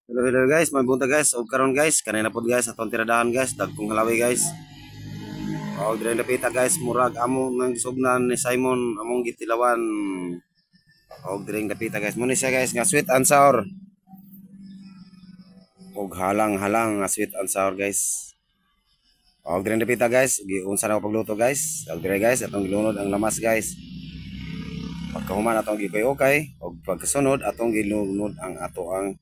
Hello, hello guys, may bunta guys. Og karon guys, kanina pod guys atong tiradahan guys, dagkong halawi guys. Og dire napita guys, murag amo nang gisugnan ni Simon among gitilawan. Og dire napita guys, muna siya guys nga sweet and sour. Og halang-halang nga sweet and sour guys. Og dire napita guys, giunsa na ako pagluto guys. Og dire guys, atong gilunod ang lamas guys. Pagkahuman atong gikoy-okay, og pagkasunod atong gilunod ang ato ang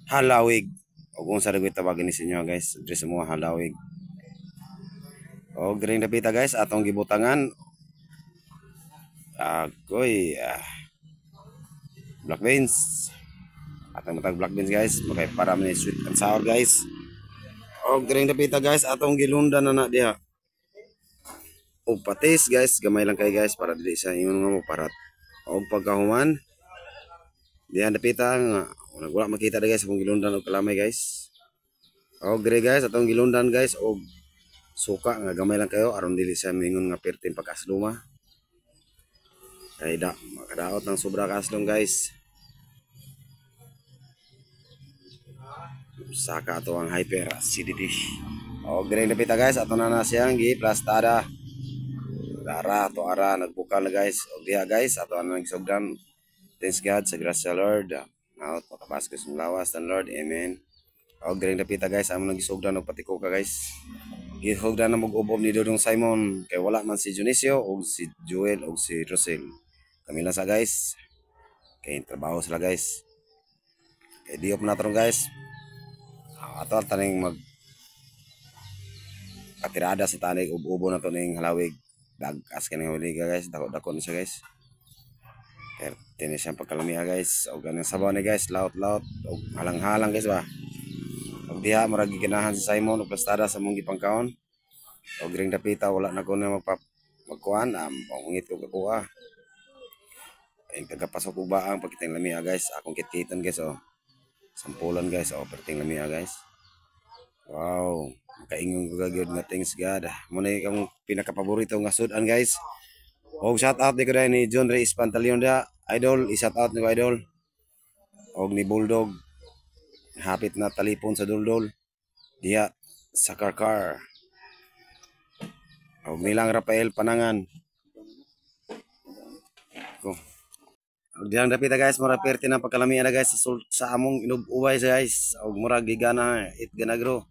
halawig. Og unsa ra gyud tawagin ni sinyo guys, diri sa mga halawig. Og diri napita guys atong gibutangan agoy black beans. Atong matag black beans guys, makay para man sweet and sour guys. Og diri napita guys atong gilundan na diha. Og patis guys, gamay lang kay guys para dili sa ingon nga mo parat. Og pagkahuman diha napita nga wala makita na guys kung gilundan og kalamay guys. Og dire guys atong gilundan guys og suka nga gamay lang kayo aron dili sa mingon nga pertin pagkasluma. Kay makadaot ng sobra kaslong guys. Saka ato ang hyper acidity. Og dire napita guys ato na siyang giplastada. Ara nagbukal na guys. Og diha guys ato na nagsugdan. Thanks God sa grasya Lord. Out makapasko sa lawas ng Lord. Amen. Og dire napita guys amo nagisugdan og patiko ka guys. Gihugdan na mag-ubob ni Dodong Simon kay wala man si Junicio og si Joel og si Rosel. Kami lang sa guys. Kay trabaho sila guys. Kay diop na tarong guys. Ato taning mag katirada sa tanig ubo na to ning halawig. Dagas kaning huliga guys. Dako na siya guys. Kaya tinis siyang pagkalamia guys. Og ganang sabaw ni guys. Laut-laut. Og halang-halang guys ba. Og diha murag giganahan si Simon og plastada sa mong gipangkaon. Og ring dapita wala na ko na magkuan pangungit ko kakuha. Ay tagapasok ko ba ang pagkitang lamia guys. Akong kitkitan guys oh. Sampulan guys oh perting lamia guys. Wow, makaingon ko gyud nga thanks God. Muna ikang pinakapaborito nga sudan guys. Og shout out ni ko ni John Reyes Pantaleon da. Idol, i-shout out ni ko idol. Og ni Bulldog. Hapit na talipon sa duldol. Diya sa karkar. Og nilang Rafael Panangan. Ko. Og diyang dapita guys, mura perti na pagkalamian na guys sa among inububay sa guys. Og mura gigana it ganagro.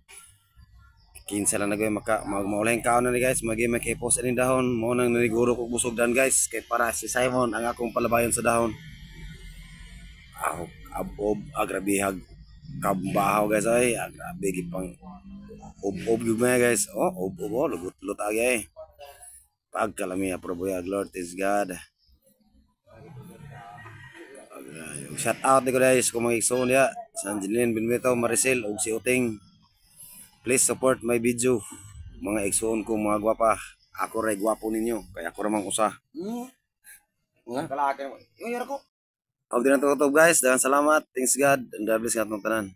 Kinsa lang nagay maulahing kaon na ni guys, magi makipos ani dahon, mo nang naniguro kog busog dan guys kay para si Simon ang akong palabayon sa dahon. Abob agrabihag kambahaw guys ay agrabe gipang ob gyud guys. Oh, ob lugot agay. Pagkalamiya probuyag Lord is God. Shout out ni ko guys kung mga igsoon niya sa Angeline Benito, Maricel og si Uting. Please support my video. Mga igsoon ko mga gwapa. Ako ray gwapo ninyo kaya ako ramang usa. Nga kalaki. Yung yara ko. Og din to guys, dan salamat. Thanks God and God bless nga tanan.